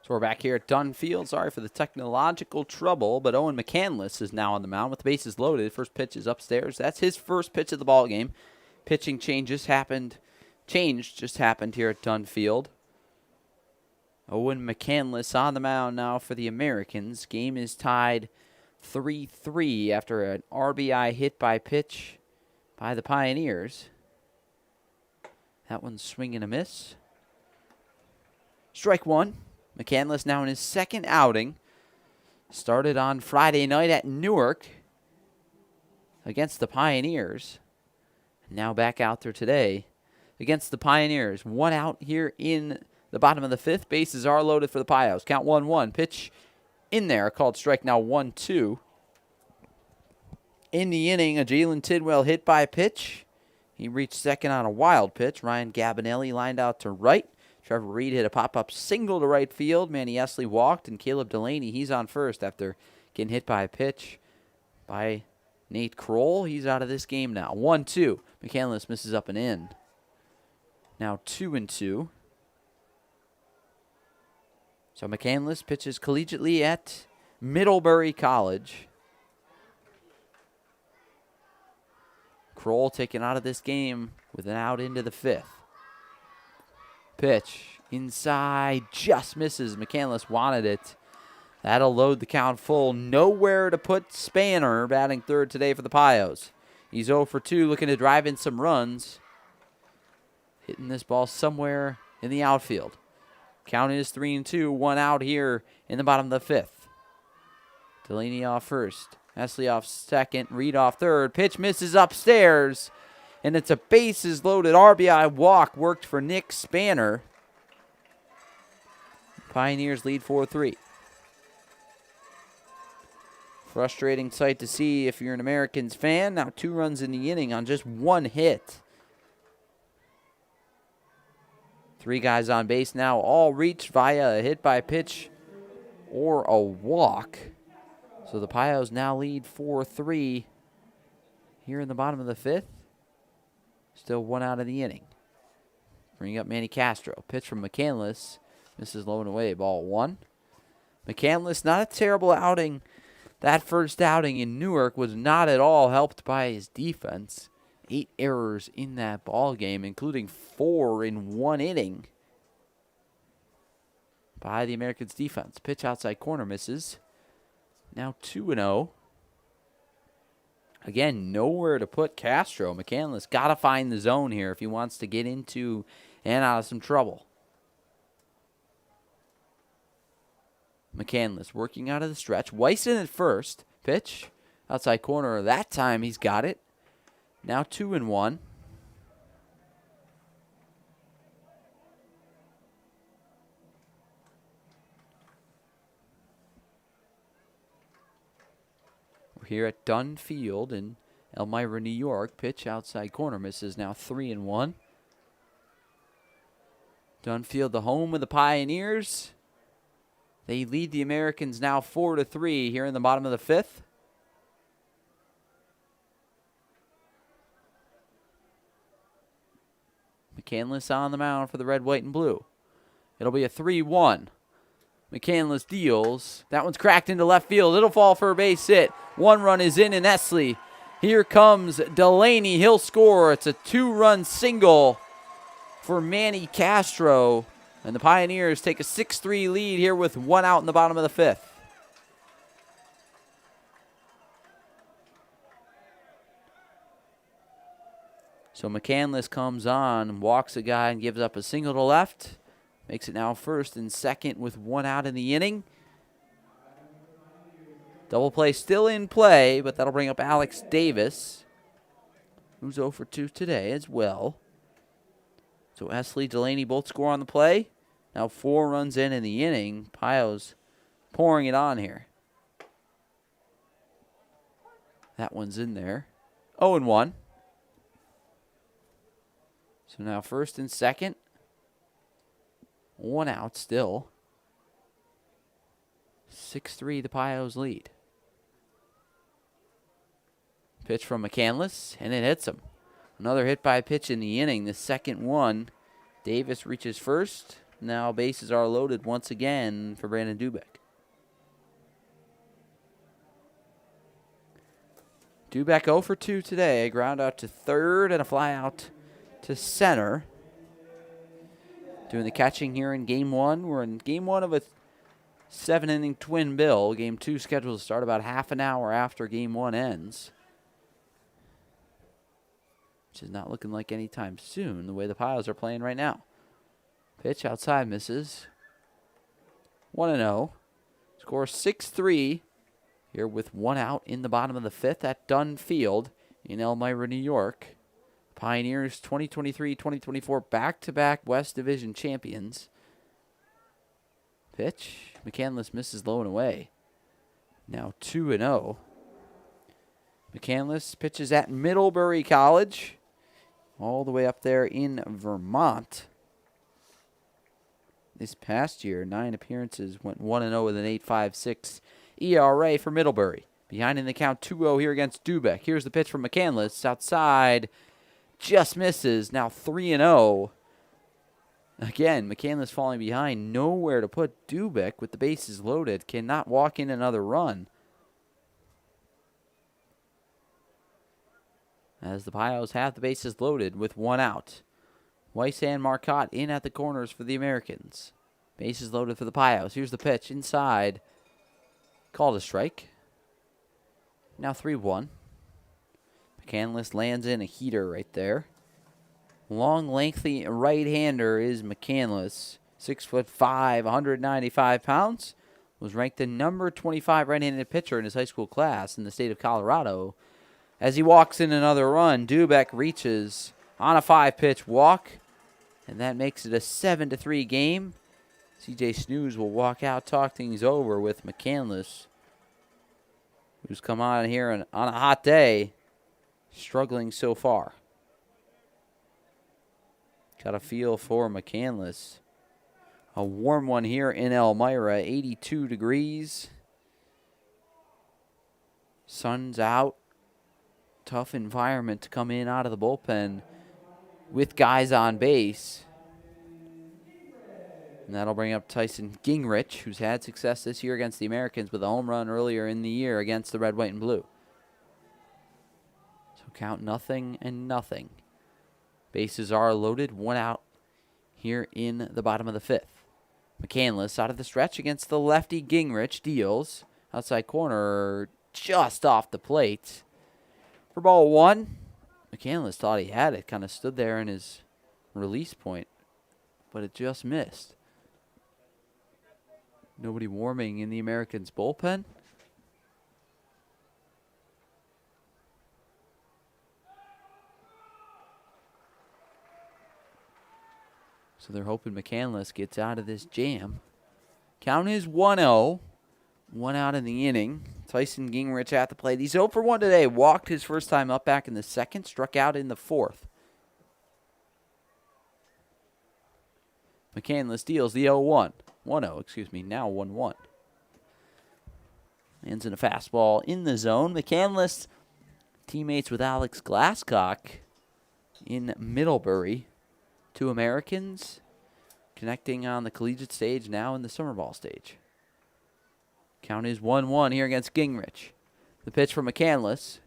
So we're back here at Dunn Field. Sorry for the technological trouble, but Owen McCandless is now on the mound with the bases loaded. First pitch is upstairs. That's his first pitch of the ball game. Pitching change just happened here at Dunn Field. Owen McCandless on the mound now for the Americans. Game is tied 3-3 after an RBI hit by pitch by the Pioneers. That one's swing and a miss. Strike one. McCandless now in his second outing. Started on Friday night at Newark against the Pioneers. Now back out there today against the Pioneers. One out here in the bottom of the fifth. Bases are loaded for the Pios. Count 1-1. Pitch in there. Called strike now 1-2. In the inning, a Jalen Tidwell hit by pitch. He reached second on a wild pitch. Ryan Gabinelli lined out to right. Trevor Reed hit a pop-up single to right field. Manny Esley walked, and Caleb Delaney, he's on first after getting hit by a pitch by Nate Kroll. He's out of this game now. 1-2. McCandless misses up and in. Now 2-2. So McCandless pitches collegiately at Middlebury College. Kroll taken out of this game with an out into the fifth. Pitch inside, just misses. McCandless wanted it. That'll load the count full. Nowhere to put Spanner, batting third today for the Pios. He's 0 for 2, looking to drive in some runs. Hitting this ball somewhere in the outfield. Count is 3-2, one out here in the bottom of the fifth. Delaney off first. Esley off second. Reed off third. Pitch misses upstairs. And it's a bases loaded RBI walk worked for Nick Spanner. Pioneers lead 4-3. Frustrating sight to see if you're an Americans fan. Now 2 runs in the inning on just 1 hit. 3 guys on base now, all reached via a hit by pitch or a walk. So the Pios now lead 4-3 here in the bottom of the fifth. Still 1 out of the inning. Bring up Manny Castro. Pitch from McCandless. Misses low and away. Ball 1. McCandless, not a terrible outing. That first outing in Newark was not at all helped by his defense. 8 errors in that ball game, including 4 in 1 inning by the Americans' defense. Pitch outside corner misses. Now 2-0. Again, nowhere to put Castro. McCandless got to find the zone here if he wants to get into and out of some trouble. McCandless working out of the stretch. Weiss in at first. Pitch outside corner. That time he's got it. Now 2-1. Here at Dunn Field in Elmira, New York. Pitch outside corner misses. Now 3-1. Dunn Field, the home of the Pioneers. They lead the Americans now 4-3 here in the bottom of the fifth. McCandless on the mound for the red, white, and blue. It'll be a 3-1. McCandless deals. That one's cracked into left field. It'll fall for a base hit. 1 run is in, and Esley. Here comes Delaney. He'll score. It's a 2-run single for Manny Castro. And the Pioneers take a 6-3 lead here with 1 out in the bottom of the fifth. So McCandless comes on, walks a guy, and gives up a single to left. Makes it now first and second with 1 out in the inning. Double play still in play, but that'll bring up Alex Davis, who's 0 for 2 today as well. So Esley, Delaney both score on the play. Now 4 runs in the inning. Pios pouring it on here. That one's in there. 0-1. So now first and second. 1 out still. 6-3 the Pios lead. Pitch from McCandless, and it hits him. Another hit by pitch in the inning, the second one. Davis reaches first. Now bases are loaded once again for Brandon Dubek. Dubek 0 for 2 today. Ground out to third and a fly out to center. Doing the catching here in game one. We're in game one of a 7-inning twin bill. Game two scheduled to start about half an hour after game one ends, which is not looking like any time soon the way the Pios are playing right now. Pitch outside misses. 1-0. Score 6-3 here with one out in the bottom of the fifth at Dunn Field in Elmira, New York. Pioneers 2023-2024 back-to-back West Division champions. Pitch. McCandless misses low and away. Now 2-0. McCandless pitches at Middlebury College, all the way up there in Vermont. This past year, 9 appearances, went 1-0 with an 8.56 ERA for Middlebury. Behind in the count 2-0 here against Dubek. Here's the pitch from McCandless. Outside, just misses. Now 3-0. Again, McCandless falling behind. Nowhere to put Dubek with the bases loaded. Cannot walk in another run. As the Pios have the bases loaded with one out. Weiss and Marcotte in at the corners for the Americans. Bases loaded for the Pios. Here's the pitch inside. Called a strike. Now 3-1. McCandless lands in a heater right there. Long, lengthy right-hander is McCandless. 6'5", 195 pounds. Was ranked the number 25 right-handed pitcher in his high school class in the state of Colorado. As he walks in another run, Dubek reaches on a 5-pitch walk, and that makes it a 7-3 game. C.J. Snooze will walk out, talk things over with McCandless, who's come on here on a hot day, struggling so far. Got a feel for McCandless. A warm one here in Elmira, 82 degrees. Sun's out. Tough environment to come in out of the bullpen with guys on base. And that'll bring up Tyson Gingrich, who's had success this year against the Americans with a home run earlier in the year against the red, white, and blue. So count 0-0. Bases are loaded, one out here in the bottom of the fifth. McCandless out of the stretch against the lefty Gingrich. Deals. Outside corner, just off the plate. For ball one, McCandless thought he had it. Kind of stood there in his release point, but it just missed. Nobody warming in the Americans' bullpen. So they're hoping McCandless gets out of this jam. Count is 1-0. One out in the inning. Tyson Gingrich at the plate. He's 0 for 1 today. Walked his first time up back in the second. Struck out in the fourth. McCandless deals the 0-1. 1-0, excuse me. Now 1-1. Lands in a fastball in the zone. McCandless teammates with Alex Glasscock in Middlebury. Two Americans connecting on the collegiate stage, now in the summer ball stage. Count is 1-1 here against Gingrich. The pitch from McCandless.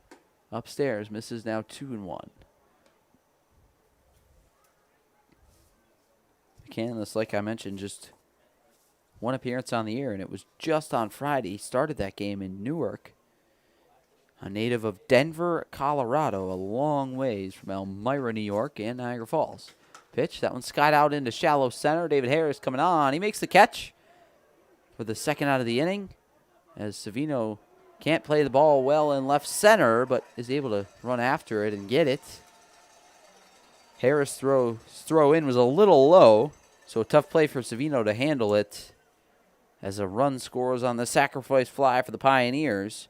Upstairs, misses now 2-1. McCandless, like I mentioned, just one appearance on the year, and it was just on Friday. He started that game in Newark. A native of Denver, Colorado, a long ways from Elmira, New York, and Niagara Falls. Pitch, that one skied out into shallow center. David Harris coming on. He makes the catch for the second out of the inning, as Savino can't play the ball well in left center, but is able to run after it and get it. Harris' throw in was a little low, so a tough play for Savino to handle it, as a run scores on the sacrifice fly for the Pioneers.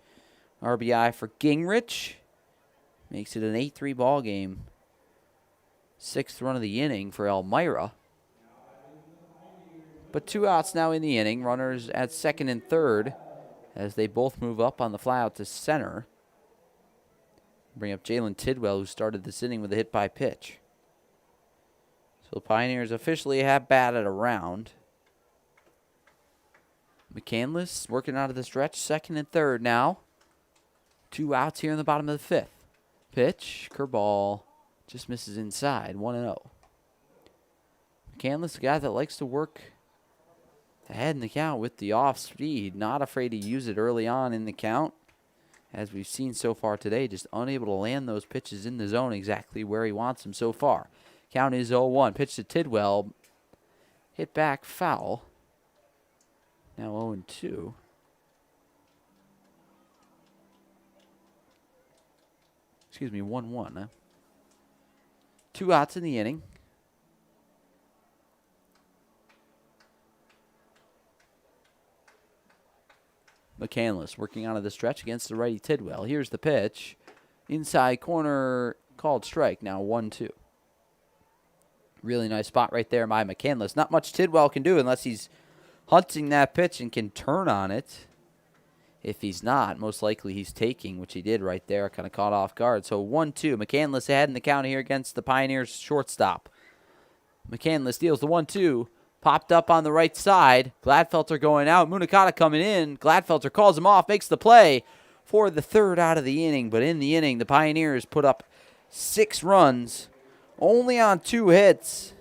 RBI for Gingrich. Makes it an 8-3 ball game. Sixth run of the inning for Elmira. But two outs now in the inning. Runners at second and third as they both move up on the fly out to center. Bring up Jalen Tidwell, who started this inning with a hit by pitch. So the Pioneers officially have batted around. McCandless working out of the stretch, second and third now. 2 outs here in the bottom of the 5th. Pitch, curveball, just misses inside, 1-0. McCandless, a guy that likes to work ahead in the count with the off speed, not afraid to use it early on in the count. As we've seen so far today, just unable to land those pitches in the zone exactly where he wants them so far. Count is 0-1. Pitch to Tidwell. Hit back, foul. Now 0-2. Excuse me, 1-1. Huh? 2 outs in the inning. McCandless working out of the stretch against the righty Tidwell. Here's the pitch. Inside corner, called strike. Now 1-2. Really nice spot right there by McCandless. Not much Tidwell can do unless he's hunting that pitch and can turn on it. If he's not, most likely he's taking, which he did right there. Kind of caught off guard. So 1-2. McCandless ahead in the count here against the Pioneers shortstop. McCandless deals the 1-2. Popped up on the right side. Gladfelter going out. Munakata coming in. Gladfelter calls him off. Makes the play for the 3rd out of the inning. But in the inning, the Pioneers put up 6 runs. Only on 2 hits.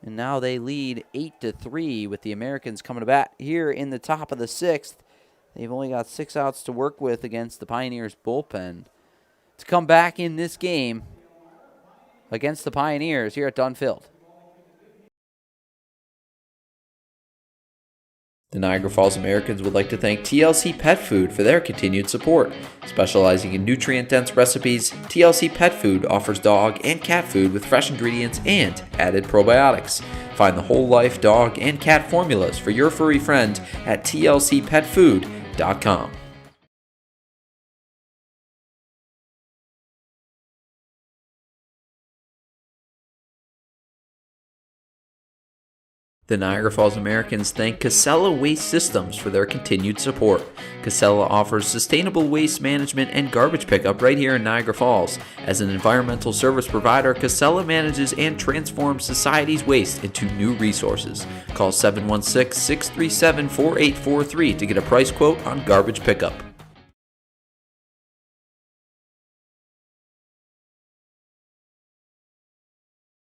And now they lead 8-3 with the Americans coming to bat here in the top of the 6th. They've only got 6 outs to work with against the Pioneers bullpen. To come back in this game against the Pioneers here at Dunn Field. The Niagara Falls Americans would like to thank TLC Pet Food for their continued support. Specializing in nutrient-dense recipes, TLC Pet Food offers dog and cat food with fresh ingredients and added probiotics. Find the whole life dog and cat formulas for your furry friend at tlcpetfood.com. The Niagara Falls Americans thank Casella Waste Systems for their continued support. Casella offers sustainable waste management and garbage pickup right here in Niagara Falls. As an environmental service provider, Casella manages and transforms society's waste into new resources. Call 716-637-4843 to get a price quote on garbage pickup.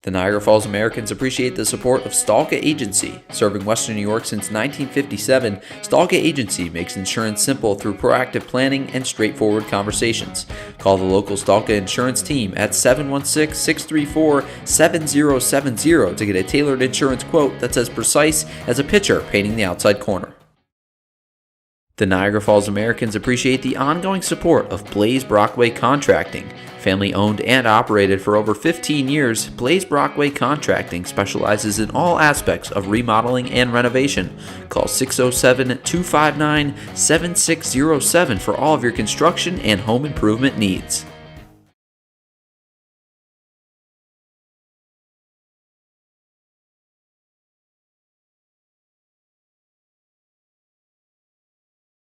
The Niagara Falls Americans appreciate the support of Stalka Agency. Serving Western New York since 1957, Stalka Agency makes insurance simple through proactive planning and straightforward conversations. Call the local Stalka insurance team at 716-634-7070 to get a tailored insurance quote that's as precise as a pitcher painting the outside corner. The Niagara Falls Americans appreciate the ongoing support of Blaze Brockway Contracting. Family owned and operated for over 15 years, Blaze Brockway Contracting specializes in all aspects of remodeling and renovation. Call 607-259-7607 for all of your construction and home improvement needs.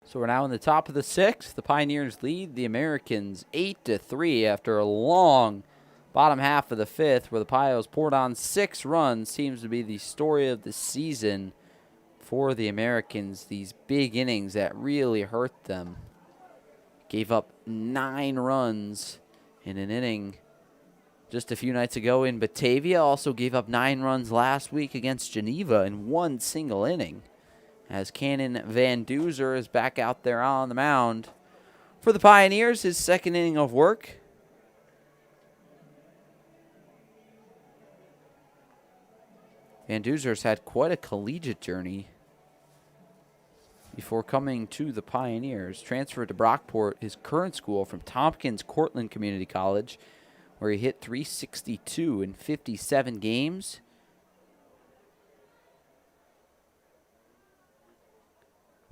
So we're now in the top of the 6th. The Pioneers lead the Americans 8-3 after a long bottom half of the 5th where the Pios poured on 6 runs. Seems to be the story of the season for the Americans. These big innings that really hurt them. Gave up 9 runs in an inning just a few nights ago in Batavia. Also gave up 9 runs last week against Geneva in one single inning. As Cannon Van Duzer is back out there on the mound for the Pioneers, his second inning of work. Van Duzer's had quite a collegiate journey before coming to the Pioneers. Transferred to Brockport, his current school, from Tompkins Cortland Community College, where he hit .362 in 57 games.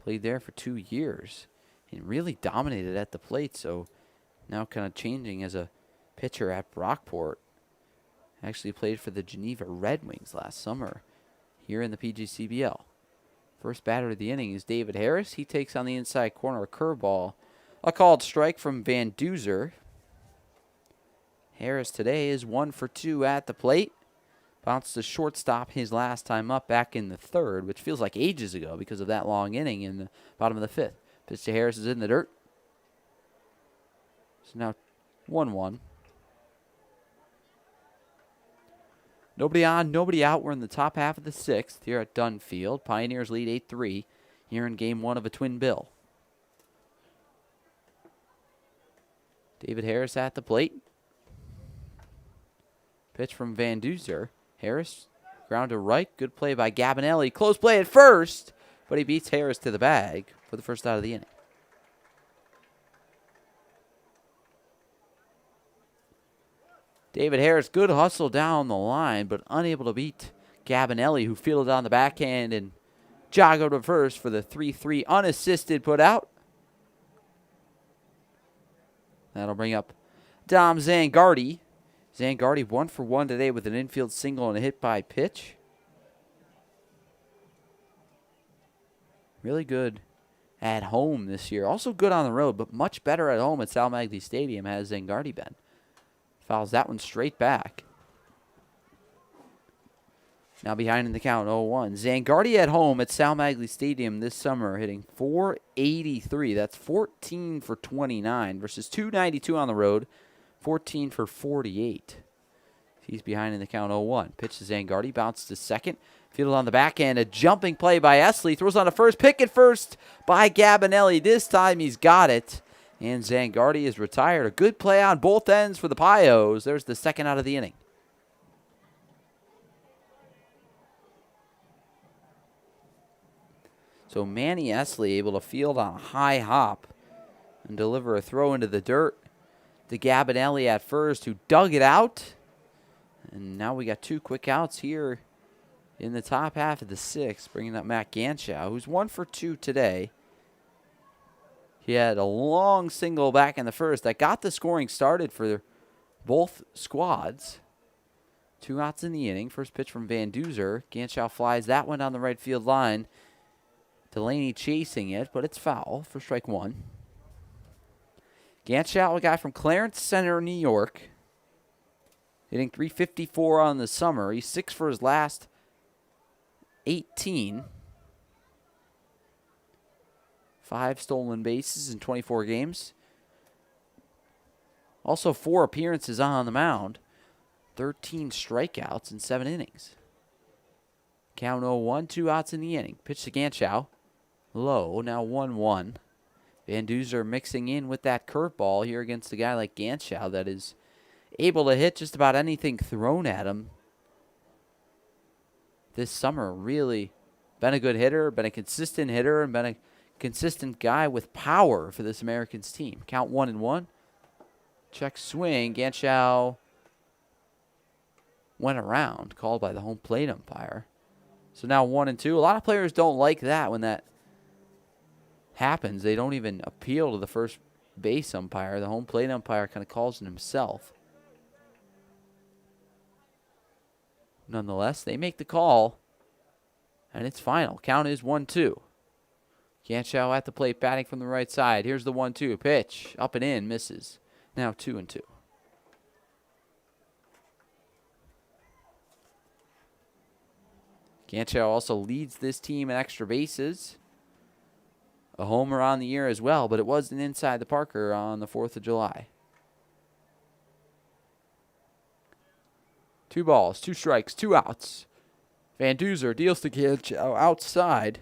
Played there for 2 years and really dominated at the plate, so now kind of changing as a pitcher at Brockport. Actually played for the Geneva Red Wings last summer here in the PGCBL. First batter of the inning is David Harris. He takes on the inside corner, a curveball. A called strike from Van Duzer. Harris today is 1 for 2 at the plate. Bounced to shortstop his last time up back in the third, which feels like ages ago because of that long inning in the bottom of the fifth. Pitch to Harris is in the dirt. So now 1-1. Nobody on, nobody out. We're in the top half of the sixth here at Dunn Field. Pioneers lead 8-3 here in game one of a twin bill. David Harris at the plate. Pitch from Van Duzer. Harris, ground to right. Good play by Gabinelli. Close play at first, but he beats Harris to the bag for the first out of the inning. David Harris, good hustle down the line, but unable to beat Gabinelli, who fielded on the backhand and jogged to first for the 3-3 unassisted put out. That'll bring up Dom Zangardi. Zangardi 1 for 1 today with an infield single and a hit by pitch. Really good at home this year. Also good on the road, but much better at home at Sal Maglie Stadium has Zangardi been. Fouls that one straight back. Now behind in the count, 0-1. Zangardi at home at Sal Maglie Stadium this summer, hitting .483. That's 14 for 29 versus .292 on the road, 14 for 48. He's behind in the count, 0-1. Pitch to Zangardi, bounces to second. Fielded on the backhand, a jumping play by Esley. Throws on to first, pick at first by Gabinelli. This time he's got it. And Zangardi is retired. A good play on both ends for the Pios. There's the second out of the inning. So Manny Esley able to field on a high hop and deliver a throw into the dirt to Gabinelli at first, who dug it out. And now we got two quick outs here in the top half of the sixth, bringing up Matt Ganschow, who's 1 for 2 today. He had a long single back in the first that got the scoring started for both squads. 2 outs in the inning. First pitch from Van Duzer. Ganschow flies that one down the right field line. Delaney chasing it, but it's foul for strike 1. Ganschow, a guy from Clarence Center, New York, hitting .354 on the summer. He's 6 for his last 18. 5 stolen bases in 24 games. Also 4 appearances on the mound. 13 strikeouts in 7 innings. Count 0-1, 2 outs in the inning. Pitch to Ganschow. Low, now 1-1. Van Duzer mixing in with that curveball here against a guy like Ganschow that is able to hit just about anything thrown at him. This summer, really been a good hitter, been a consistent hitter, and been a consistent guy with power for this Americans team. Count 1-1. Check swing. Ganschow went around, called by the home plate umpire. So now 1-2. A lot of players don't like that when that happens. They don't even appeal to the first base umpire. The home plate umpire kind of calls it himself. Nonetheless, they make the call, and it's final. Count is 1-2. Ganschow at the plate, batting from the right side. Here's the 1-2 pitch. Up and in, misses. Now 2-2. Ganschow also leads this team in extra bases. A homer on the year as well, but it wasn't inside the Parker on the 4th of July. 2 balls, 2 strikes, 2 outs. Van Duzer deals to Ganschow outside.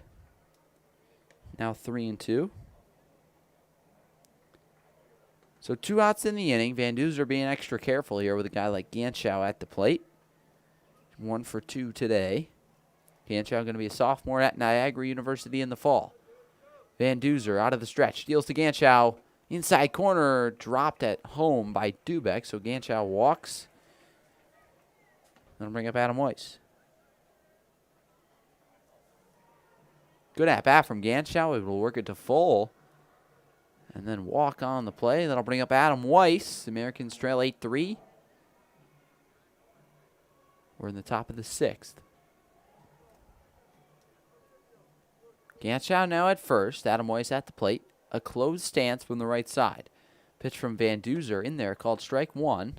Now 3-2. So 2 outs in the inning. Van Duzer being extra careful here with a guy like Ganschow at the plate. 1 for 2 today. Ganschow going to be a sophomore at Niagara University in the fall. Van Duzer out of the stretch. Deals to Ganschow. Inside corner, dropped at home by Dubek. So Ganschow walks. Going to bring up Adam Weiss. Good at bat from Ganschow. Able to work it to full. And then walk on the play. That'll bring up Adam Weiss. The Americans trail 8-3. We're in the top of the 6th. Ganschow now at first. Adam Weiss at the plate. A closed stance from the right side. Pitch from Van Duzer in there called strike 1.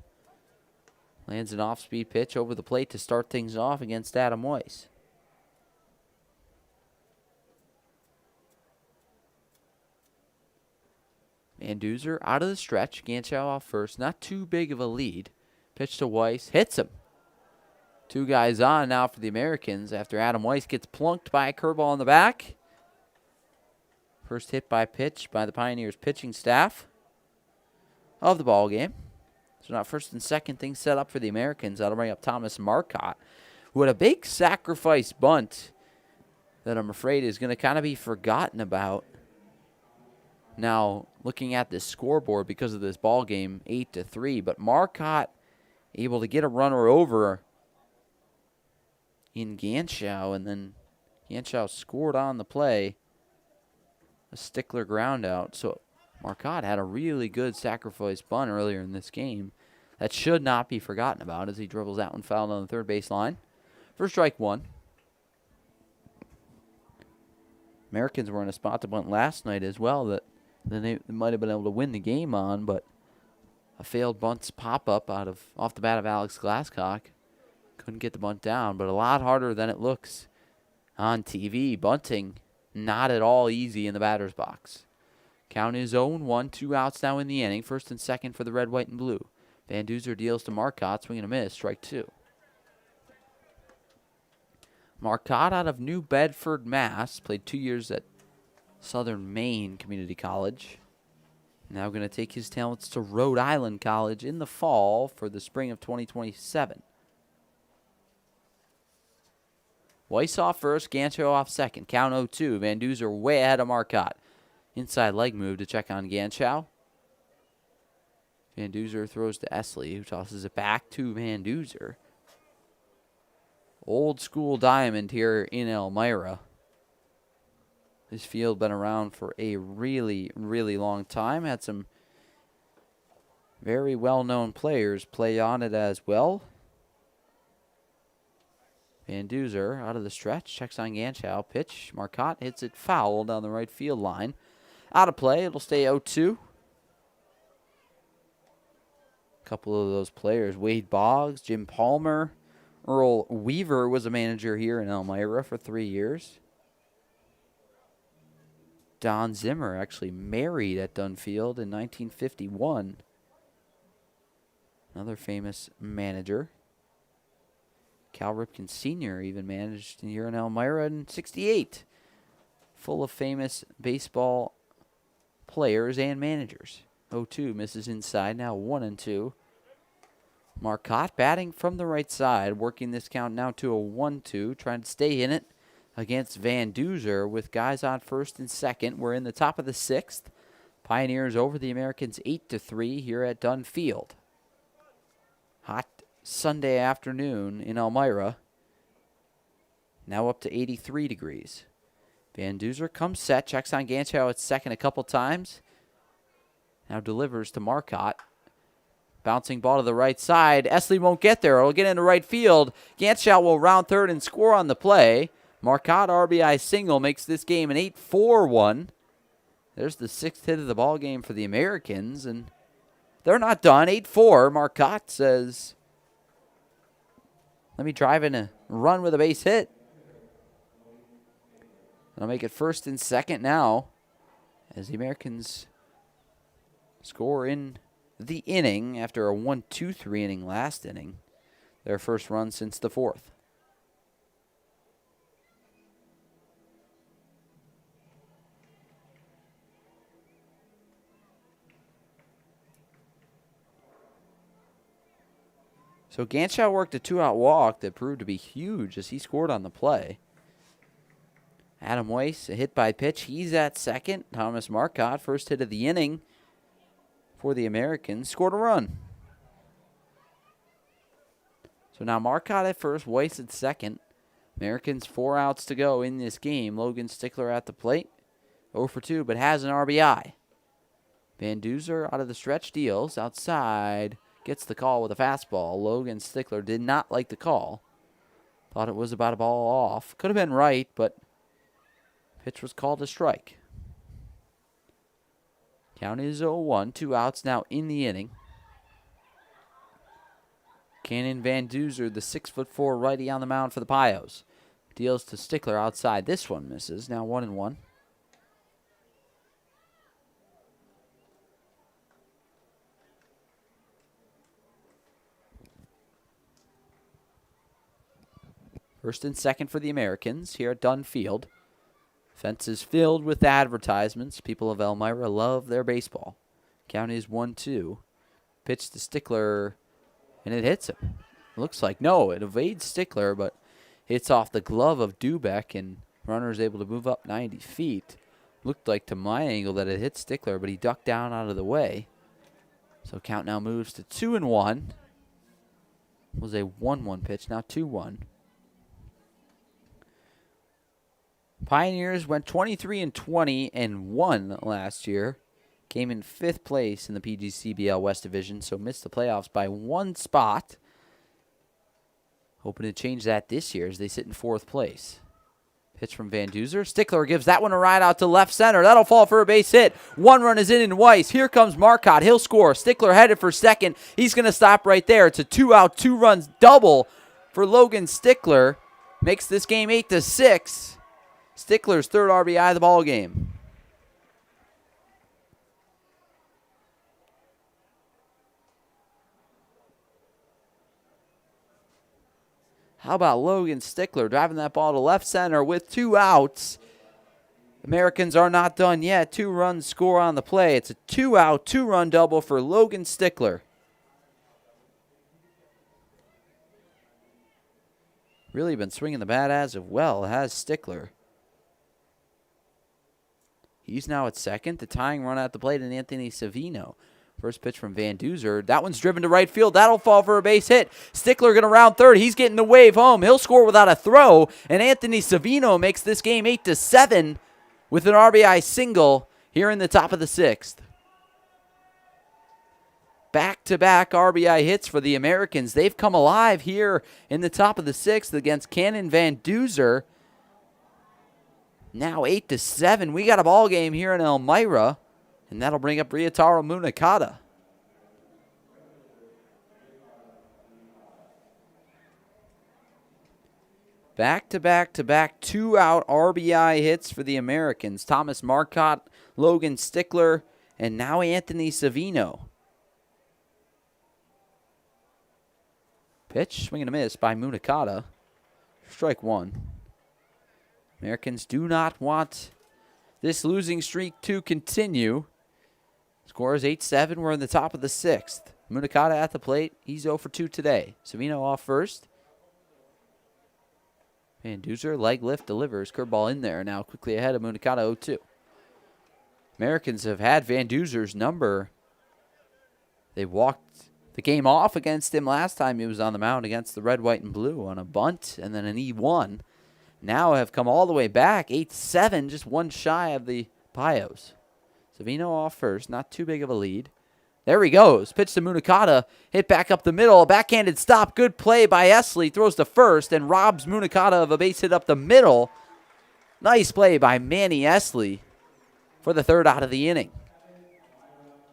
Lands an off-speed pitch over the plate to start things off against Adam Weiss. Van Duzer out of the stretch. Ganschow off first. Not too big of a lead. Pitch to Weiss. Hits him. Two guys on now for the Americans after Adam Weiss gets plunked by a curveball in the back. First hit by pitch by the Pioneers pitching staff of the ball game. So now first and second, things set up for the Americans. That'll bring up Thomas Marcotte, who had a big sacrifice bunt that I'm afraid is going to kind of be forgotten about. Now, looking at this scoreboard because of this ball game, 8-3, but Marcotte able to get a runner over in Ganschow, and then Ganschow scored on the play. A stickler ground out. So Marcotte had a really good sacrifice bunt earlier in this game. That should not be forgotten about as he dribbles out and fouled on the third base line. For strike one. Americans were in a spot to bunt last night as well that they might have been able to win the game on, but a failed bunt's pop-up off the bat of Alex Glasscock. Couldn't get the bunt down, but a lot harder than it looks on TV. Bunting, not at all easy in the batter's box. Count is 0-1, 2 outs now in the inning. First and second for the red, white, and blue. Van Duzer deals to Marcotte, swing and a miss, strike two. Marcotte out of New Bedford, Mass. Played 2 years at Southern Maine Community College. Now going to take his talents to Rhode Island College in the fall for the spring of 2027. Weiss off first, Ganschow off second. Count 0-2. Van Duzer way ahead of Marcotte. Inside leg move to check on Ganschow. Van Duzer throws to Esley, who tosses it back to Van Duzer. Old school diamond here in Elmira. This field been around for a really, really long time. Had some very well-known players play on it as well. Van Duzer out of the stretch, checks on Ganschow. Pitch, Marcotte hits it foul down the right field line. Out of play, it'll stay 0-2. A couple of those players, Wade Boggs, Jim Palmer, Earl Weaver was a manager here in Elmira for 3 years. Don Zimmer actually married at Dunn Field in 1951. Another famous manager. Cal Ripken Sr. even managed here in Elmira in 68. Full of famous baseball players and managers. 0-2 misses inside, now 1-2. Marcotte batting from the right side, working this count now to a 1-2, trying to stay in it against Van Duzer with guys on first and second. We're in the top of the sixth. Pioneers over the Americans 8-3 here at Dunn Field. Hot Sunday afternoon in Elmira. Now up to 83 degrees. Van Duzer comes set, checks on Ganschow at second a couple times. Now delivers to Marcotte. Bouncing ball to the right side. Esley won't get there. It'll get into right field. Ganschow will round third and score on the play. Marcotte RBI single makes this game an 8-4 one. There's the sixth hit of the ball game for the Americans, and they're not done. 8-4. Marcotte says, let me drive in a run with a base hit. I'll make it first and second now as the Americans score in the inning after a 1-2-3 inning last inning. Their first run since the fourth. So Ganschow worked a 2-out walk that proved to be huge as he scored on the play. Adam Weiss, a hit by pitch. He's at second. Thomas Marcotte, first hit of the inning for the Americans, scored a run. So now Marcotte at first, Weiss at second. Americans 4 outs to go in this game. Logan Stickler at the plate. 0 for 2, but has an RBI. Van Duzer out of the stretch deals. Outside, gets the call with a fastball. Logan Stickler did not like the call. Thought it was about a ball off. Could have been right, but pitch was called a strike. Count is 0-1. 2 outs now in the inning. Cannon Van Duzer, the 6'4" righty on the mound for the Pios. Deals to Stickler outside. This one misses. Now 1-1. First and second for the Americans here at Dunn Field. Fence is filled with advertisements. People of Elmira love their baseball. Count is 1-2. Pitch to Stickler, and it hits him. Looks like, no, it evades Stickler, but hits off the glove of Dubeck, and runner is able to move up 90 feet. Looked like to my angle that it hit Stickler, but he ducked down out of the way. So count now moves to 2-1. It was a 1-1 pitch, now 2-1. Pioneers went 23-20 and won last year. Came in 5th place in the PGCBL West Division, so missed the playoffs by 1 spot. Hoping to change that this year as they sit in 4th place. Pitch from Van Duzer. Stickler gives that one a ride out to left center. That'll fall for a base hit. 1 run is in Weiss. Here comes Marcotte. He'll score. Stickler headed for second. He's going to stop right there. It's a 2-out, 2-runs double for Logan Stickler. Makes this game 8-6. Stickler's 3rd RBI of the ball game. How about Logan Stickler driving that ball to left center with 2 outs? Americans are not done yet. 2 runs score on the play. It's a 2-out, 2-run double for Logan Stickler. Really been swinging the bat as well, has Stickler. He's now at second. The tying run at the plate in Anthony Savino. First pitch from Van Duzer. That one's driven to right field. That'll fall for a base hit. Stickler going to round third. He's getting the wave home. He'll score without a throw. And Anthony Savino makes this game 8-7 with an RBI single here in the top of the 6th. Back-to-back RBI hits for the Americans. They've come alive here in the top of the 6th against Cannon Van Duzer. Now 8-7. We got a ball game here in Elmira, and that'll bring up Ryotaro Munakata. Back-to-back-to-back 2-out RBI hits for the Americans. Thomas Marcotte, Logan Stickler, and now Anthony Savino. Pitch, swing and a miss by Munakata. Strike 1. Americans do not want this losing streak to continue. Score is 8-7. We're in the top of the 6th. Munakata at the plate. He's 0 for 2 today. Savino off first. Van Duzer, leg lift, delivers. Curveball in there. Now quickly ahead of Munakata 0-2. Americans have had Van Duzer's number. They walked the game off against him last time he was on the mound against the red, white, and blue on a bunt and then an E1. Now have come all the way back, 8-7, just 1 shy of the Pios. Savino off first, not too big of a lead. There he goes. Pitch to Munakata, hit back up the middle, a backhanded stop. Good play by Esley, throws to first and robs Munakata of a base hit up the middle. Nice play by Manny Esley for the 3rd out of the inning.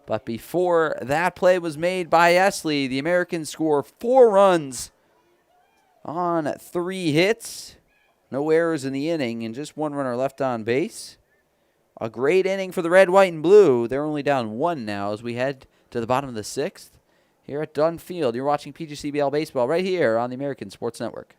But before that play was made by Esley, the Americans score 4 runs on 3 hits. No errors in the inning, and just 1 runner left on base. A great inning for the red, white, and blue. They're only down 1 now as we head to the bottom of the 6th. Here at Dunn Field, you're watching PGCBL Baseball right here on the American Sports Network.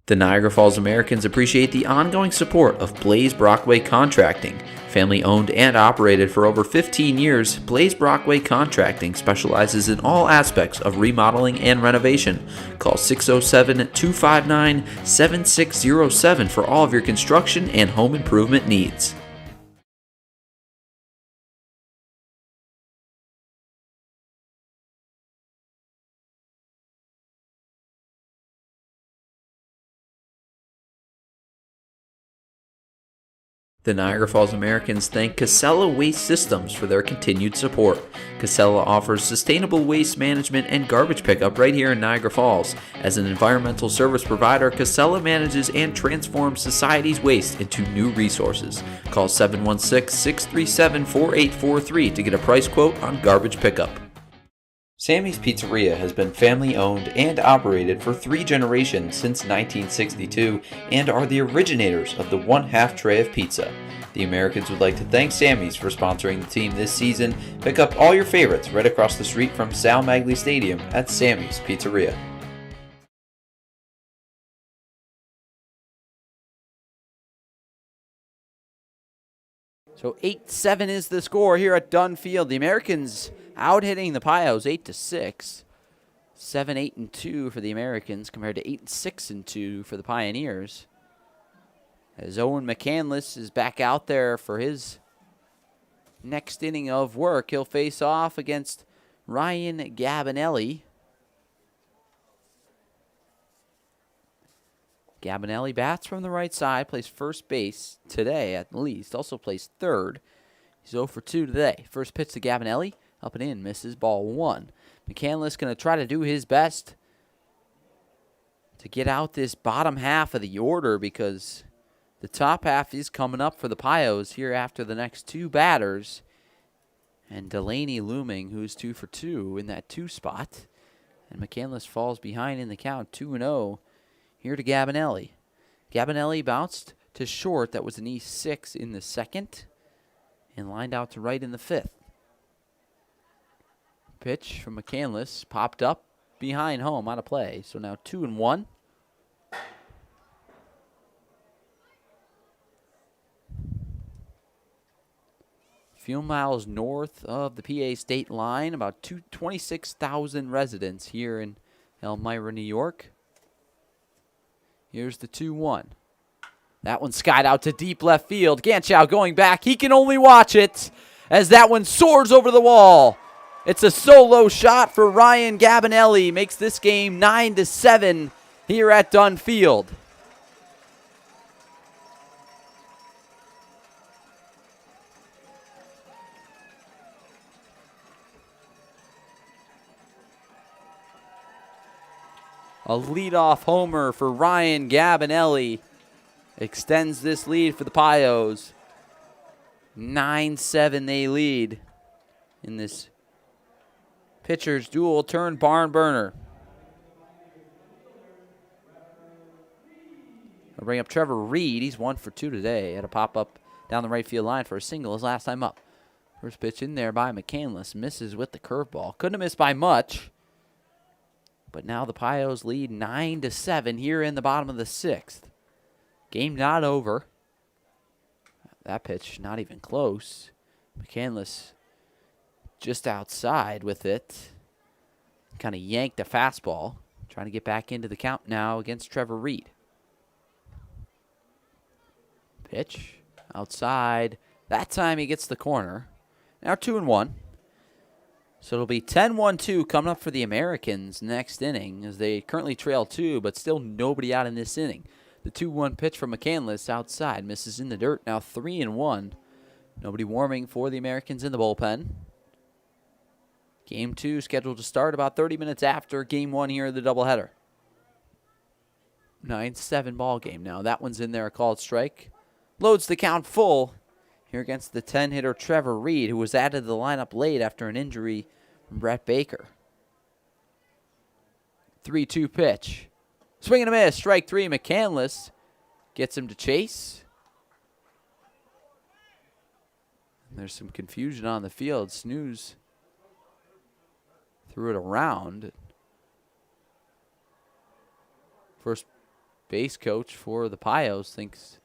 The Niagara Falls Americans appreciate the ongoing support of Blaze Brockway Contracting. Family owned and operated for over 15 years, Blaze Brockway Contracting specializes in all aspects of remodeling and renovation. Call 607-259-7607 for all of your construction and home improvement needs. The Niagara Falls Americans thank Casella Waste Systems for their continued support. Casella offers sustainable waste management and garbage pickup right here in Niagara Falls. As an environmental service provider, Casella manages and transforms society's waste into new resources. Call 716-637-4843 to get a price quote on garbage pickup. Sammy's Pizzeria has been family owned and operated for 3 generations since 1962 and are the originators of the 1/2 tray of pizza. The Americans would like to thank Sammy's for sponsoring the team this season. Pick up all your favorites right across the street from Sal Magley Stadium at Sammy's Pizzeria. So 8-7 is the score here at Dunn Field. The Americans out-hitting the Pios 8-6. 7-8-2 for the Americans compared to 8-6-2 for the Pioneers. As Owen McCandless is back out there for his next inning of work. He'll face off against Ryan Gabinelli. Gabinelli bats from the right side, plays first base today at least, also plays third. He's 0 for 2 today. First pitch to Gabinelli, up and in, misses, ball 1. McCandless going to try to do his best to get out this bottom half of the order because the top half is coming up for the Pios here after the next 2 batters. And Delaney looming, who's 2 for 2 in that 2 spot. And McCandless falls behind in the count, 2-0. Here to Gabinelli. Gabinelli bounced to short. That was an E6 in the 2nd. And lined out to right in the 5th. Pitch from McCandless. Popped up behind home out of play. So now 2-1. Few miles north of the PA state line. About 26,000 residents here in Elmira, New York. Here's the 2-1. That one skied out to deep left field. Ganchow going back. He can only watch it as that one soars over the wall. It's a solo shot for Ryan Gabinelli. Makes this game 9-7 here at Dunn Field. A leadoff homer for Ryan Gabinelli extends this lead for the Pios. 9-7 they lead in this pitcher's duel turned barn burner. I'll bring up Trevor Reed. He's 1 for 2 today. Had a pop up down the right field line for a single his last time up. First pitch in there by McCandless. Misses with the curveball. Couldn't have missed by much. But now the Pios lead 9-7 here in the bottom of the 6th. Game not over. That pitch not even close. McCandless just outside with it. Kind of yanked a fastball. Trying to get back into the count now against Trevor Reed. Pitch outside. That time he gets the corner. Now 2-1. So it'll be 10-1-2 coming up for the Americans next inning as they currently trail 2, but still nobody out in this inning. The 2-1 pitch from McCandless outside. Misses in the dirt. Now 3-1. Nobody warming for the Americans in the bullpen. Game 2 scheduled to start about 30 minutes after Game 1 here in the doubleheader. 9-7 ball game now. That one's in there, a called strike. Loads the count full here against the 10-hitter Trevor Reed, who was added to the lineup late after an injury from Brett Baker. 3-2 pitch. Swing and a miss. Strike 3. McCandless gets him to chase. And there's some confusion on the field. Snooze threw it around. First base coach for the Pios thinks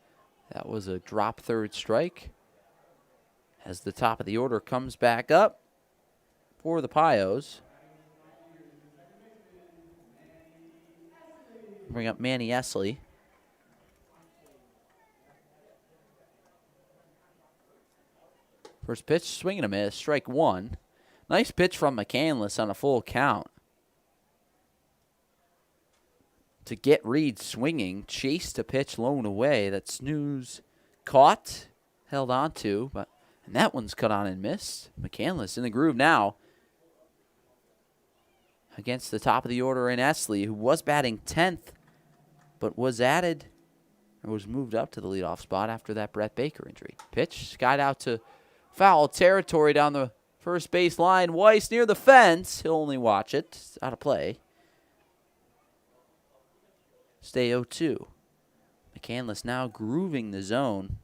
that was a drop third strike. As the top of the order comes back up for the Pios. Bring up Manny Esley. First pitch, swing and a miss, strike 1. Nice pitch from McCandless on a full count. To get Reed swinging, chased a pitch low and away that Snooze caught, held on to, and that one's cut on and missed. McCandless in the groove now against the top of the order in Esley, who was batting 10th, but was added or was moved up to the leadoff spot after that Brett Baker injury. Pitch skied out to foul territory down the First base line, Weiss near the fence. He'll only watch it. It's out of play. Stay 0-2. McCandless now grooving the zone.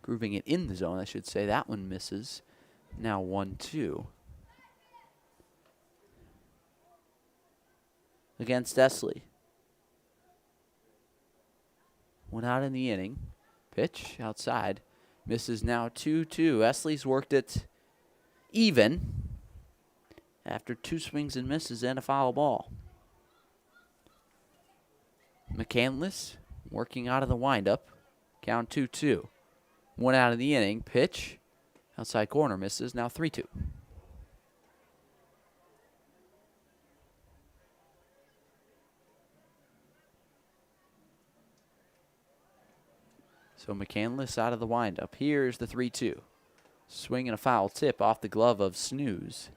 Grooving it in the zone, I should say. That one misses. Now 1-2. Against Esley. One out in the inning. Pitch outside. Misses now 2-2. Esley's worked it even after 2 swings and misses and a foul ball. McCandless working out of the windup. Count 2-2. One out of the inning. Pitch. Outside corner misses. Now 3-2. So McCandless out of the windup. Here's the 3-2. Swing and a foul tip off the glove of Snooze.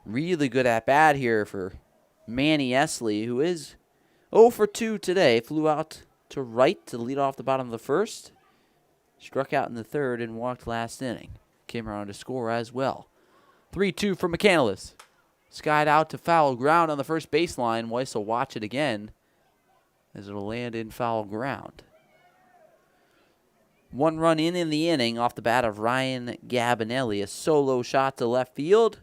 Really good at bat here for Manny Esley, who is 0 for 2 today. Flew out to right to lead off the bottom of the first. Struck out in the third and walked last inning. Came around to score as well. 3-2 for McCandless. Skied out to foul ground on the first baseline. Weiss will watch it again as it'll land in foul ground. 1 run in the inning off the bat of Ryan Gabinelli. A solo shot to left field.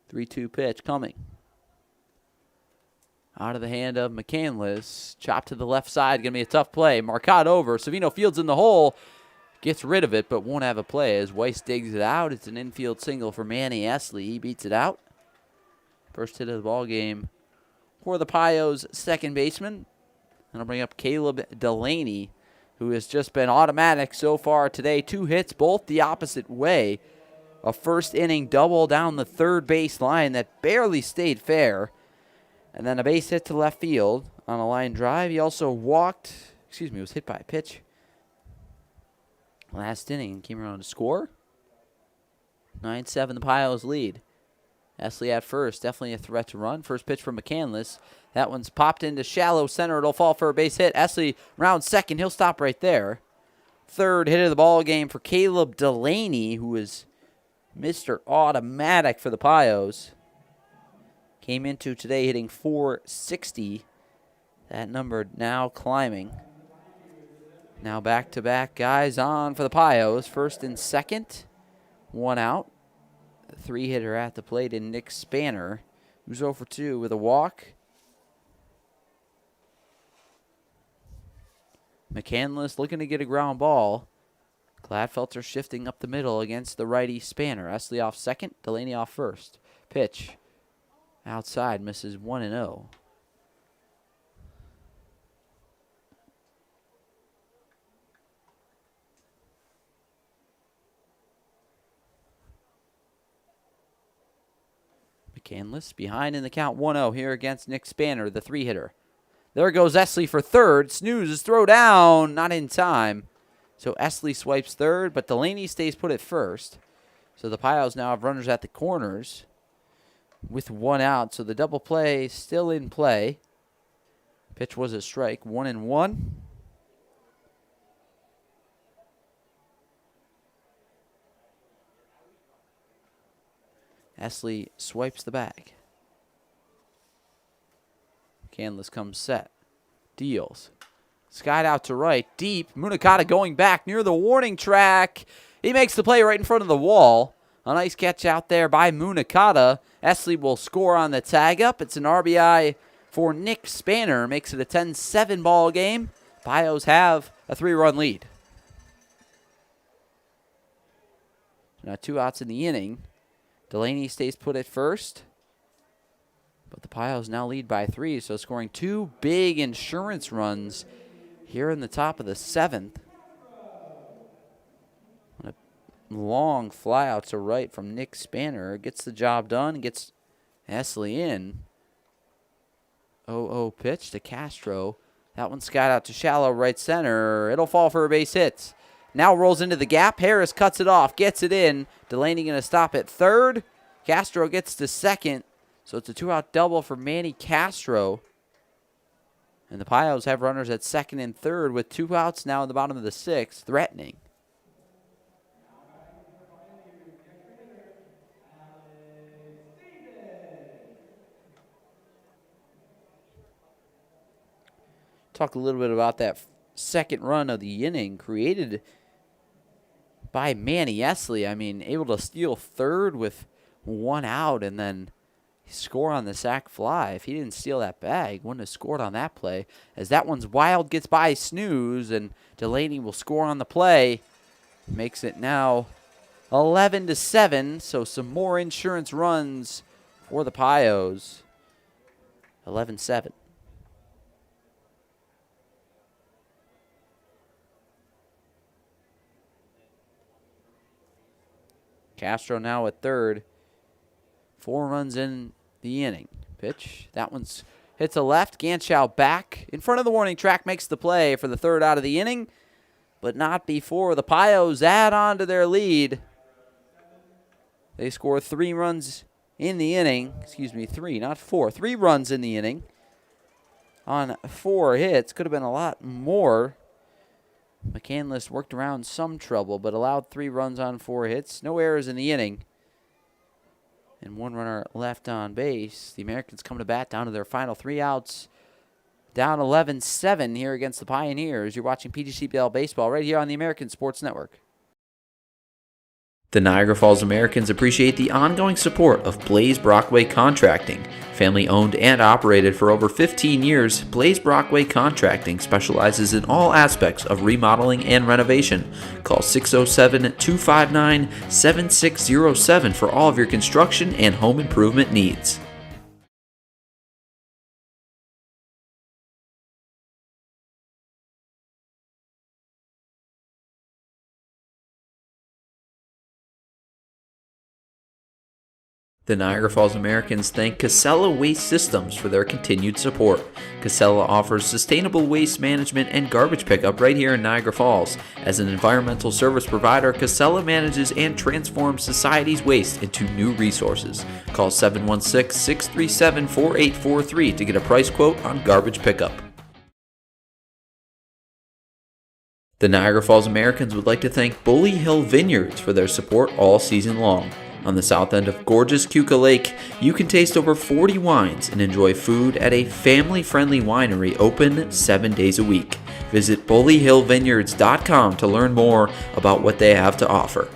Three-two pitch coming. Out of the hand of McCandless. Chop to the left side. Going to be a tough play. Marcotte over. Savino fields in the hole. Gets rid of it, but won't have a play as Weiss digs it out. It's an infield single for Manny Esley. He beats it out. First hit of the ball game for the Pios' second baseman. And I'll bring up Caleb Delaney, who has just been automatic so far today. 2 hits, both the opposite way. A first inning double down the third base line that barely stayed fair. And then a base hit to left field on a line drive. He also was hit by a pitch last inning and came around to score. 9-7 the Pios lead. Esley at first, definitely a threat to run. First pitch from McCandless. That one's popped into shallow center. It'll fall for a base hit. Esley round second. He'll stop right there. Third hit of the ball game for Caleb Delaney, who is Mr. Automatic for the Pios. Came into today hitting .460. That number now climbing. Now back-to-back guys on for the Pios. First and second. 1 out. A 3-hitter at the plate in Nick Spanner, who's 0 for 2 with a walk. McCandless looking to get a ground ball. Gladfelter shifting up the middle against the righty Spanner. Esley off second, Delaney off first. Pitch. Outside, misses 1-0. McCandless behind in the count 1-0 here against Nick Spanner, the 3-hitter. There goes Esley for third. Snooze is throw down, not in time. So Esley swipes third, but Delaney stays put at first. So the Pios now have runners at the corners with 1 out. So the double play still in play. Pitch was a strike, 1-1. Esley swipes the bag. McCandless comes set. Deals. Skied out to right. Deep. Munakata going back near the warning track. He makes the play right in front of the wall. A nice catch out there by Munakata. Esley will score on the tag up. It's an RBI for Nick Spanner. Makes it a 10-7 ball game. Pios have a 3-run lead. Now 2 outs in the inning. Delaney stays put at first. But the Pios now lead by 3, so scoring 2 big insurance runs here in the top of the 7th. A long fly out to right from Nick Spanner. Gets the job done, gets Esley in. 0-0 pitch to Castro. That one skied out to shallow right center. It'll fall for a base hit. Now rolls into the gap. Harris cuts it off, gets it in. Delaney going to stop at third. Castro gets to second. So it's a 2-out double for Manny Castro. And the Pios have runners at second and third with 2 outs now in the bottom of the 6th, threatening. Talk a little bit about that second run of the inning created by Manny Esley. I mean, able to steal third with 1 out and then score on the sac fly. If he didn't steal that bag, wouldn't have scored on that play. As that one's wild, gets by Snooze, and Delaney will score on the play. Makes it now 11-7, so some more insurance runs for the Pios. 11-7. Castro now at third. 4 runs in the inning. Pitch. That one's hits a left. Ganschow back in front of the warning track, makes the play for the 3rd out of the inning, but not before the Pios add on to their lead. They score 3 runs in the inning. Excuse me, 3, not 4. 3 runs in the inning on 4 hits. Could have been a lot more. McCandless worked around some trouble, but allowed 3 runs on 4 hits. No errors in the inning. And 1 runner left on base. The Americans come to bat down to their final 3 outs. Down 11-7 here against the Pioneers. You're watching PGCBL Baseball right here on the American Sports Network. The Niagara Falls Americans appreciate the ongoing support of Blaze Brockway Contracting. Family owned and operated for over 15 years, Blaze Brockway Contracting specializes in all aspects of remodeling and renovation. Call 607-259-7607 for all of your construction and home improvement needs. The Niagara Falls Americans thank Casella Waste Systems for their continued support. Casella offers sustainable waste management and garbage pickup right here in Niagara Falls. As an environmental service provider, Casella manages and transforms society's waste into new resources. Call 716-637-4843 to get a price quote on garbage pickup. The Niagara Falls Americans would like to thank Bully Hill Vineyards for their support all season long. On the south end of gorgeous Keuka Lake, you can taste over 40 wines and enjoy food at a family-friendly winery open 7 days a week. Visit bullyhillvineyards.com to learn more about what they have to offer.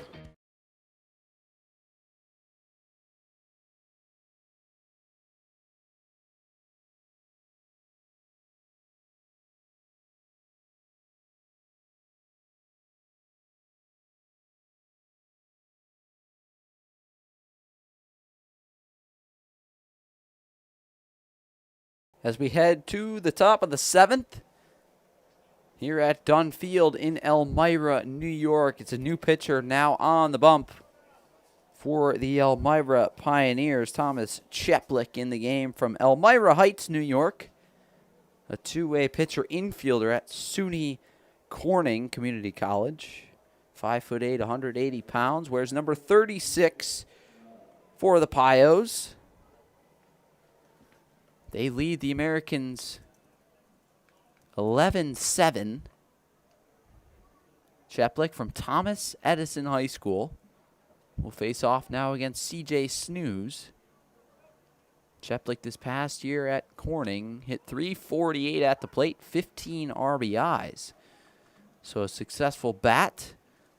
As we head to the top of the 7th, here at Dunn Field in Elmira, New York. It's a new pitcher now on the bump for the Elmira Pioneers. Thomas Cheplick in the game from Elmira Heights, New York. A 2-way pitcher infielder at SUNY Corning Community College. 5'8", 180 pounds. Wears number 36 for the Pios. They lead the Americans 11-7. Cheplick from Thomas Edison High School will face off now against CJ Snooze. Cheplick this past year at Corning hit .348 at the plate, 15 RBIs. So a successful bat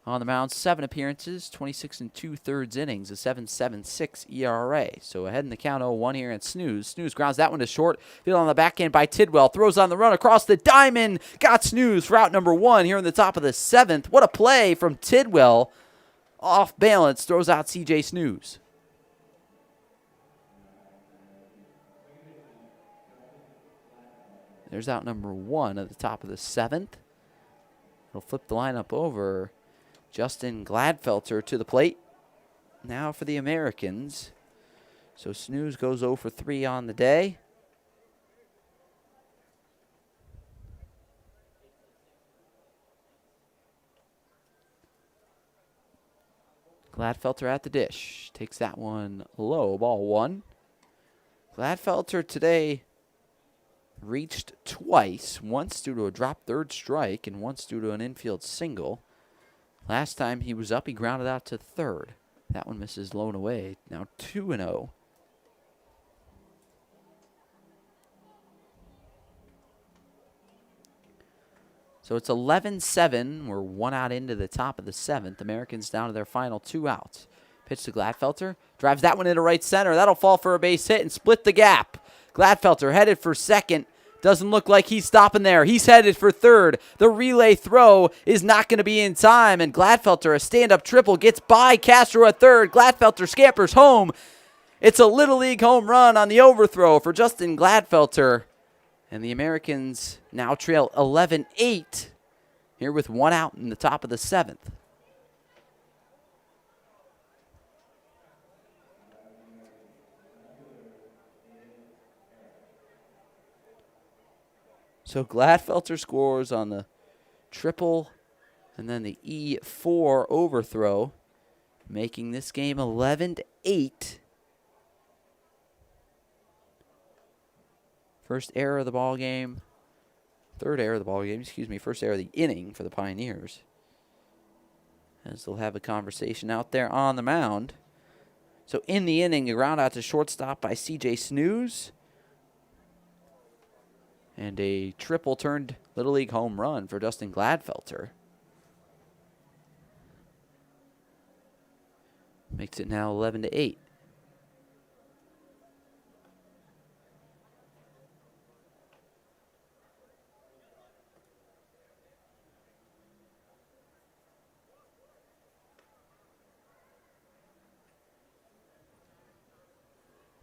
on the mound, 7 appearances, 26 2/3 innings, a 7.76 ERA. So ahead in the count 0-1 here and Snooze. Snooze grounds that one to short. Field on the back end by Tidwell. Throws on the run across the diamond. Got Snooze for out number 1 here in the top of the 7th. What a play from Tidwell. Off balance, throws out CJ Snooze. There's out number 1 at the top of the 7th. He'll flip the lineup over. Justin Gladfelter to the plate. Now for the Americans. So Snooze goes 0 for 3 on the day. Gladfelter at the dish. Takes that one low, ball one. Gladfelter today reached twice, once due to a drop third strike and once due to an infield single. Last time he was up, he grounded out to third. That one misses low and away. Now 2-0. So it's 11-7. We're 1 out into the top of the 7th. Americans down to their final 2 outs. Pitch to Gladfelter. Drives that one into right center. That'll fall for a base hit and split the gap. Gladfelter headed for second. Doesn't look like he's stopping there. He's headed for third. The relay throw is not going to be in time. And Gladfelter, a stand-up triple, gets by Castro at third. Gladfelter scampers home. It's a Little League home run on the overthrow for Justin Gladfelter. And the Americans now trail 11-8 here with 1 out in the top of the 7th. So Gladfelter scores on the triple and then the E4 overthrow, making this game 11-8. First error of the ball game. Third error of the ball game, first error of the inning for the Pioneers. As they'll have a conversation out there on the mound. So in the inning, a ground out to shortstop by C.J. Snooze. And a triple turned Little League home run for Justin Gladfelter. Makes it now 11-8.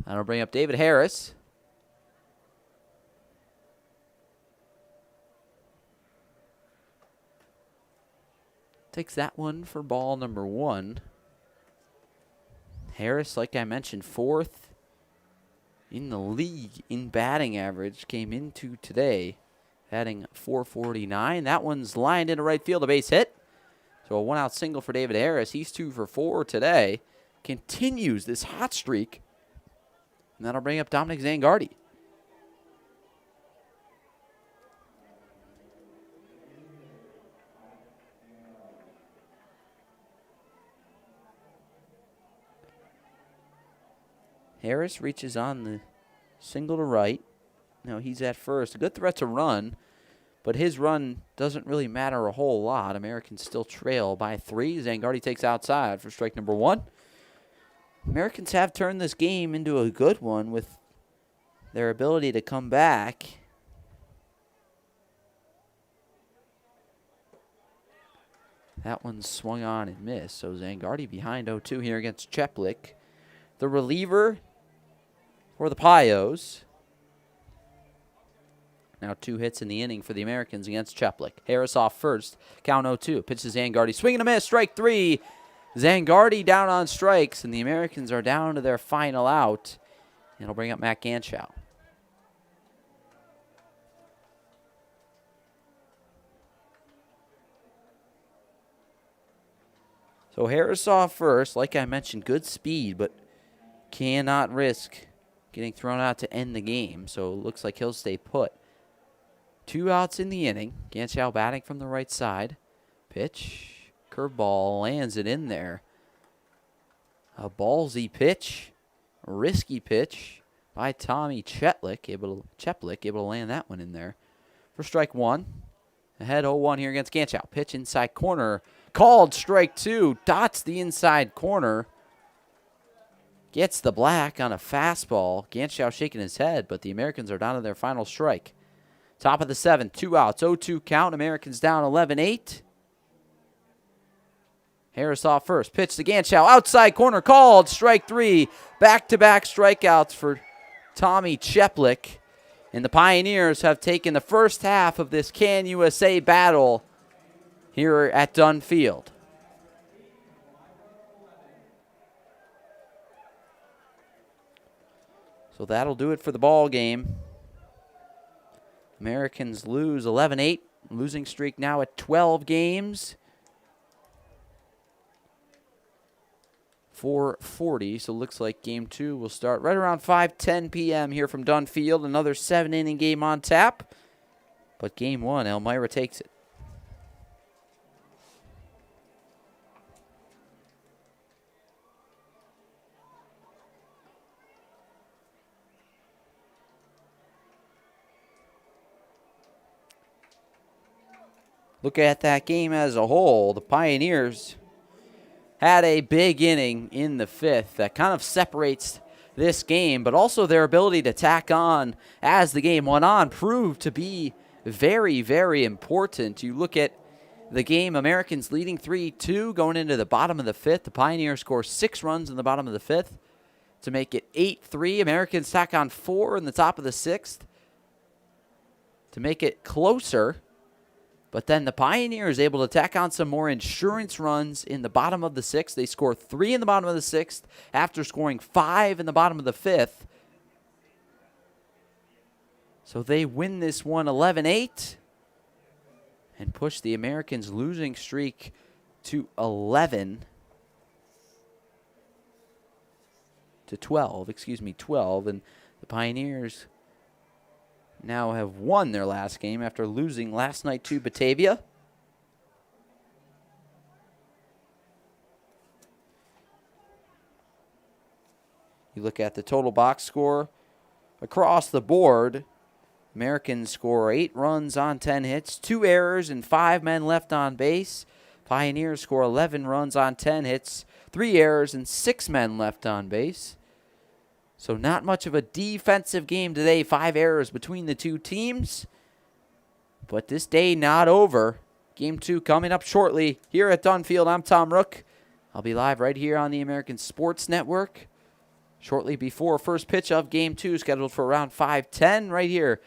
That'll bring up David Harris. Takes that one for ball number 1. Harris, like I mentioned, 4th in the league in batting average. Came into today batting .449. That one's lined into right field, a base hit. So a 1-out single for David Harris. He's 2 for 4 today. Continues this hot streak. And that'll bring up Dominic Zangardi. Harris reaches on the single to right. Now he's at first. A good threat to run, but his run doesn't really matter a whole lot. Americans still trail by 3. Zangardi takes outside for strike number 1. Americans have turned this game into a good one with their ability to come back. That one's swung on and missed. So Zangardi behind 0-2 here against Cheplik. The reliever for the Pios. Now 2 hits in the inning for the Americans against Cheplik. Harris off first. Count 0-2. Pitch to Zangardi. Swing and a miss. Strike 3. Zangardi down on strikes, and the Americans are down to their final out. It'll bring up Matt Ganschow. So Harris off first. Like I mentioned, good speed, but cannot risk getting thrown out to end the game. So it looks like he'll stay put. 2 outs in the inning. Ganschow batting from the right side. Pitch. Curveball lands it in there. A ballsy pitch. A risky pitch by Tommy Cheplik. Able to land that one in there. For strike 1. Ahead 0-1 here against Ganschow. Pitch inside corner. Called strike 2. Dots the inside corner. Gets the black on a fastball. Ganschow shaking his head, but the Americans are down to their final strike. Top of the 7th. 2 outs. 0-2 count. Americans down 11-8. Harris off first. Pitch to Ganschow. Outside corner. Called. Strike 3. Back-to-back strikeouts for Tommy Cheplik. And the Pioneers have taken the first half of this Can USA battle here at Dunn Field. So that'll do it for the ball game. Americans lose 11-8. Losing streak now at 12 games. 4:40. So looks like game 2 will start right around 5:10 p.m. here from Dunn Field. Another 7-inning game on tap. But game 1, Elmira takes it. Look at that game as a whole. The Pioneers had a big inning in the 5th that kind of separates this game, but also their ability to tack on as the game went on proved to be very, very important. You look at the game, Americans leading 3-2 going into the bottom of the 5th. The Pioneers score 6 runs in the bottom of the 5th to make it 8-3. Americans tack on 4 in the top of the 6th to make it closer. But then the Pioneers able to tack on some more insurance runs in the bottom of the 6th. They score 3 in the bottom of the 6th after scoring 5 in the bottom of the 5th. So they win this one 11-8 and push the Americans' losing streak to 11 to 12. 12. And the Pioneers now have won their last game after losing last night to Batavia. You look at the total box score across the board. Americans score 8 runs on 10 hits, 2 errors, and 5 men left on base. Pioneers score 11 runs on 10 hits, 3 errors, and 6 men left on base. So not much of a defensive game today. 5 errors between the two teams. But this day not over. Game 2 coming up shortly here at Dunn Field. I'm Tom Rook. I'll be live right here on the American Sports Network shortly before first pitch of Game 2, scheduled for around 5:10 right here